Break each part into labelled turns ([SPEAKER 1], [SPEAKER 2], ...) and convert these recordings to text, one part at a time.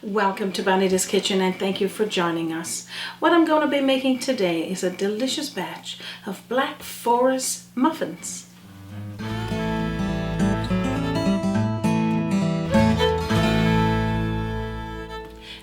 [SPEAKER 1] Welcome to Bonita's Kitchen and thank you for joining us. What I'm going to be making today is a delicious batch of Black Forest muffins.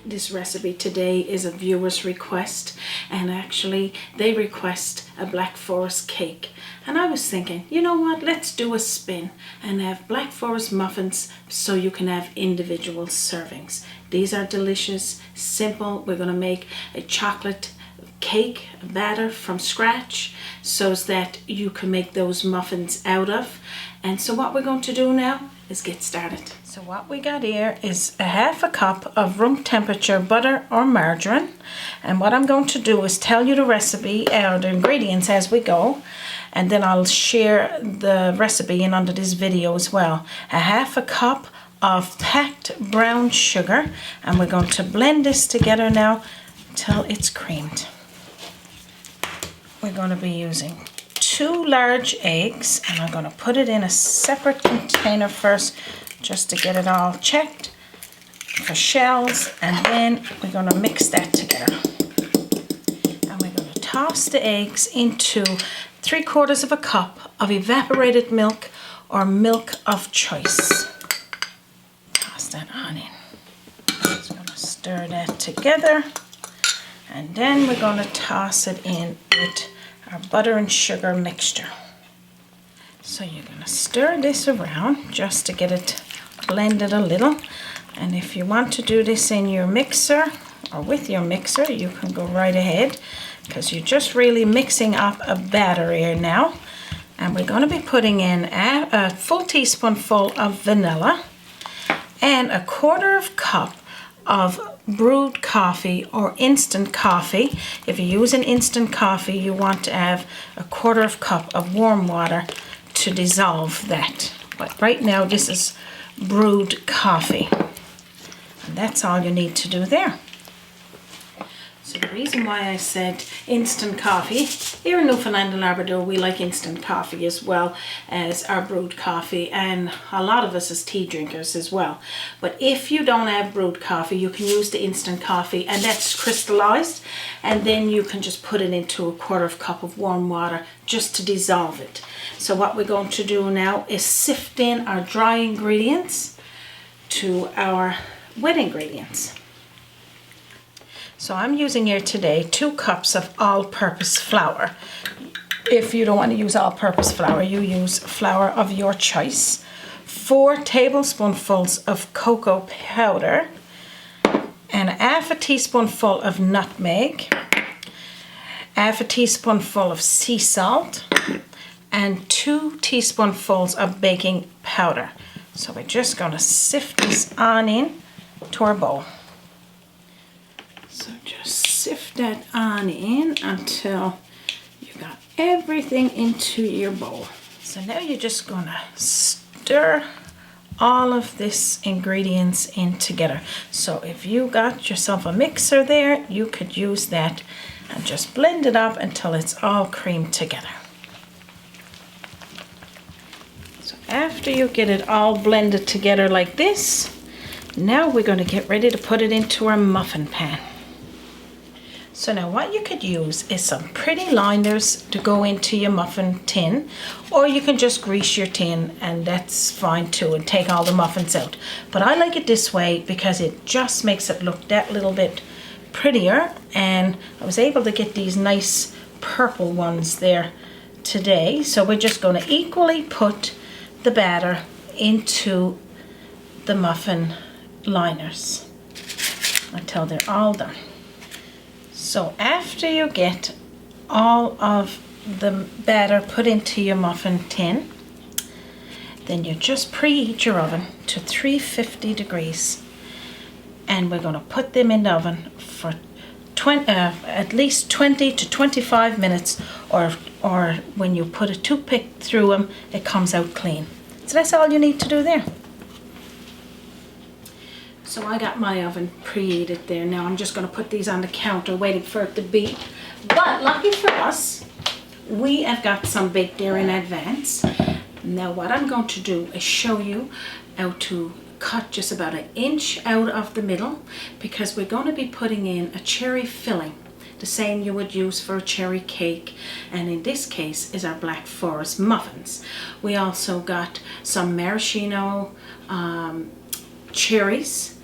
[SPEAKER 1] This recipe today is a viewer's request, and actually they request a Black Forest cake. And I was thinking, you know what, let's do a spin and have Black Forest muffins so you can have individual servings. These are delicious, simple. We're going to make a chocolate cake batter from scratch so that you can make those muffins out of. And so what we're going to do now is get started. So what we got here is a half a cup of room temperature butter or margarine, and what I'm going to do is tell you the recipe or the ingredients as we go, and then I'll share the recipe in under this video as well. A half a cup of packed brown sugar, and we're going to blend this together now till it's creamed. We're going to be using 2 large eggs, and I'm going to put it in a separate container first just to get it all checked for shells, and then we're going to mix that together. And we're going to toss the eggs into 3/4 of a cup of evaporated milk or milk of choice. Toss that on in. Just going to stir that together, and then we're going to toss it in with our butter and sugar mixture. So you're going to stir this around just to get it blended a little, and if you want to do this in your mixer or with your mixer, you can go right ahead, because you're just really mixing up a batter here now. And we're going to be putting in a full teaspoonful of vanilla and 1/4 cup of brewed coffee or instant coffee. If you use an instant coffee, you want to have 1/4 cup of warm water to dissolve that. But right now this is brewed coffee, and that's all you need to do there. So the reason why I said instant coffee, here in Newfoundland and Labrador we like instant coffee as well as our brewed coffee, and a lot of us as tea drinkers as well. But if you don't have brewed coffee, you can use the instant coffee, and that's crystallized, and then you can just put it into 1/4 cup of warm water just to dissolve it. So what we're going to do now is sift in our dry ingredients to our wet ingredients. So I'm using here today 2 cups of all-purpose flour. If you don't want to use all-purpose flour, you use flour of your choice. 4 tablespoonfuls of cocoa powder, and 1/2 teaspoonful of nutmeg, 1/2 teaspoonful of sea salt, and 2 teaspoonfuls of baking powder. So we're just going to sift this on in to our bowl. So just sift that on in until you got everything into your bowl. So now you're just going to stir all of this ingredients in together. So if you got yourself a mixer there, you could use that and just blend it up until it's all creamed together. So after you get it all blended together like this, now we're going to get ready to put it into our muffin pan. So now what you could use is some pretty liners to go into your muffin tin, or you can just grease your tin and that's fine too, and take all the muffins out. But I like it this way because it just makes it look that little bit prettier, and I was able to get these nice purple ones there today. So we're just going to equally put the batter into the muffin liners until they're all done. So after you get all of the batter put into your muffin tin, then you just preheat your oven to 350 degrees, and we're going to put them in the oven for at least 20 to 25 minutes, or when you put a toothpick through them, it comes out clean. So that's all you need to do there. So I got my oven preheated there. Now I'm just going to put these on the counter waiting for it to beat. But lucky for us, we have got some baked there in advance. Now what I'm going to do is show you how to cut just about an inch out of the middle because we're going to be putting in a cherry filling, the same you would use for a cherry cake, and in this case is our Black Forest muffins. We also got some maraschino cherries,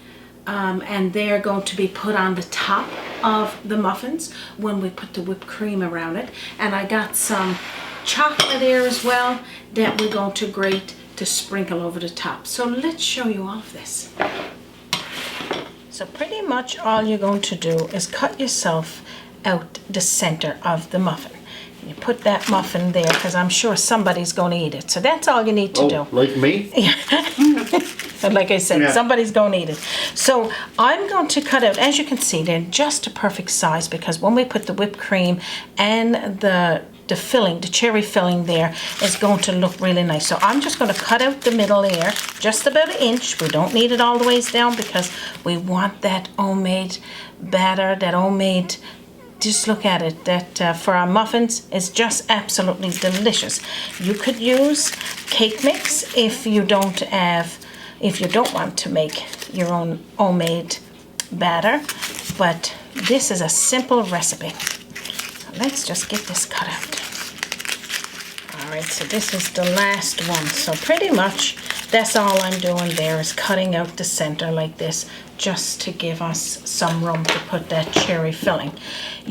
[SPEAKER 1] and they're going to be put on the top of the muffins when we put the whipped cream around it. And I got some chocolate there as well that we're going to grate to sprinkle over the top. So let's show you all of this. So pretty much all you're going to do is cut yourself out the center of the muffin. You put that muffin there because I'm sure somebody's going to eat it. So that's all you need to do.
[SPEAKER 2] Like me?
[SPEAKER 1] Yeah. And like I said, somebody's going to eat it. So I'm going to cut out, as you can see, they're just a perfect size because when we put the whipped cream and the filling, the cherry filling there, is going to look really nice. So I'm just going to cut out the middle there, just about an inch. We don't need it all the ways down because we want that homemade batter, that homemade, just look at it, that for our muffins is just absolutely delicious. You could use cake mix if you don't want to make your own homemade batter, but this is a simple recipe. So let's just get this cut out. Alright, so this is the last one. So pretty much that's all I'm doing there is cutting out the center like this, just to give us some room to put that cherry filling.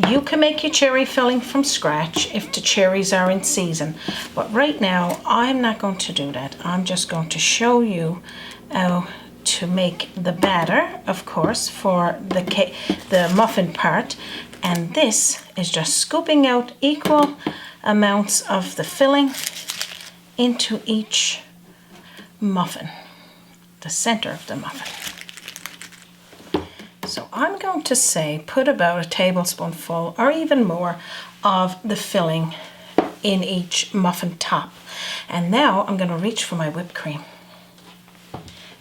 [SPEAKER 1] You can make your cherry filling from scratch if the cherries are in season, but right now I'm not going to do that. I'm just going to show you how to make the batter, of course, for the muffin part, and this is just scooping out equal amounts of the filling into each muffin, the center of the muffin. So I'm going to say put about a tablespoonful or even more of the filling in each muffin top. And now I'm going to reach for my whipped cream.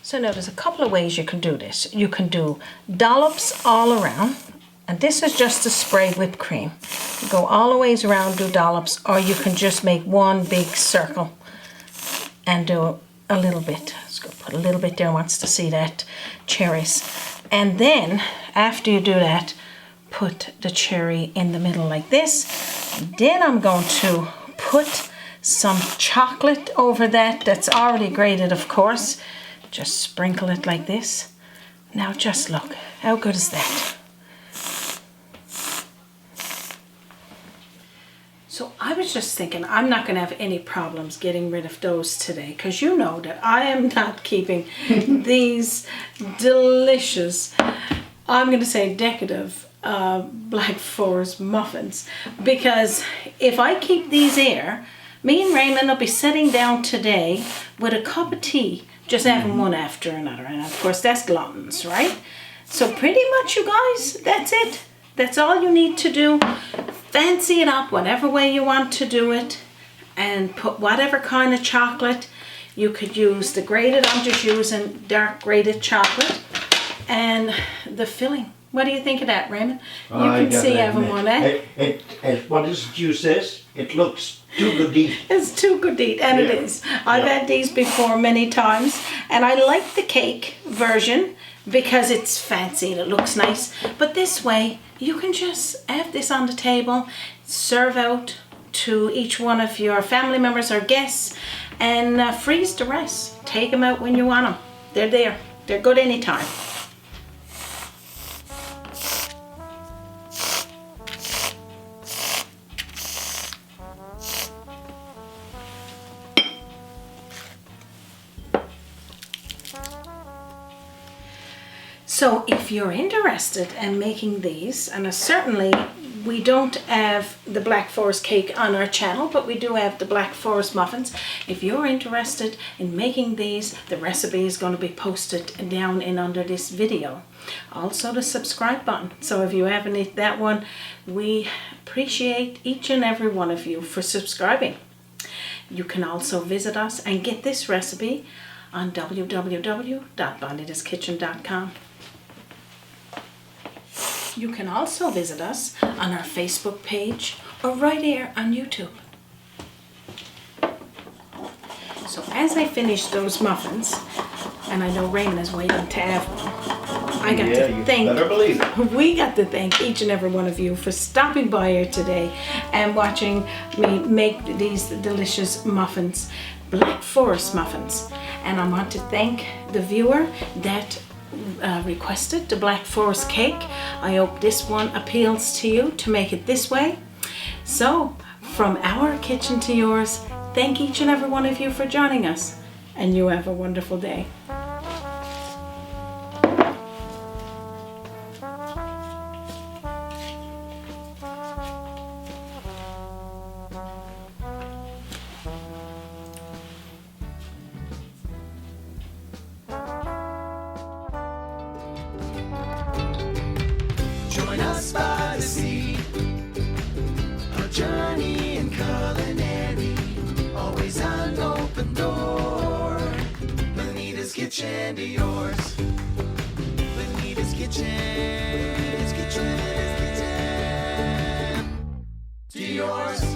[SPEAKER 1] So now there's a couple of ways you can do this. You can do dollops all around, and this is just to spray whipped cream. You go all the ways around, do dollops, or you can just make one big circle and do a little bit. Let's go put a little bit there, wants to see that cherries. And then after you do that, put the cherry in the middle like this. Then I'm going to put some chocolate over that that's already grated, of course. Just sprinkle it like this. Now just look, how good is that? So I was just thinking I'm not going to have any problems getting rid of those today, because you know that I am not keeping these delicious, I'm going to say decorative, Black Forest muffins, because if I keep these here, me and Raymond will be sitting down today with a cup of tea, just having one after another, and of course that's gluttons, right? So pretty much, you guys, that's it. That's all you need to do. Fancy it up whatever way you want to do it, and put whatever kind of chocolate. You could use the grated, I'm just using dark grated chocolate, and the filling. What do you think of that, Raymond? You can see having one, eh?
[SPEAKER 2] What is it you says? It looks too good to eat.
[SPEAKER 1] It's too good to eat, and it is. I've had these before many times, and I like the cake version because it's fancy and it looks nice. But this way, you can just have this on the table, serve out to each one of your family members or guests, and freeze the rest. Take them out when you want them. They're there. They're good anytime. So if you're interested in making these, and certainly we don't have the Black Forest cake on our channel, but we do have the Black Forest muffins. If you're interested in making these, the recipe is going to be posted down in under this video. Also the subscribe button. So if you haven't hit that one, we appreciate each and every one of you for subscribing. You can also visit us and get this recipe on www.bonitaskitchen.com. You can also visit us on our Facebook page or right here on YouTube. So as I finish those muffins, And I know Raymond is waiting to have one. I got
[SPEAKER 2] Yeah,
[SPEAKER 1] to
[SPEAKER 2] you
[SPEAKER 1] thank,
[SPEAKER 2] better believe it.
[SPEAKER 1] we got to thank each and every one of you for stopping by here today and watching me make these delicious muffins, Black Forest muffins. And I want to thank the viewer that requested the Black Forest cake. I hope this one appeals to you to make it this way. So, from our kitchen to yours, thank each and every one of you for joining us, and you have a wonderful day.
[SPEAKER 3] Join us by the sea, a journey in culinary, always an open door. Bonita's kitchen to yours. Bonita's kitchen, to yours.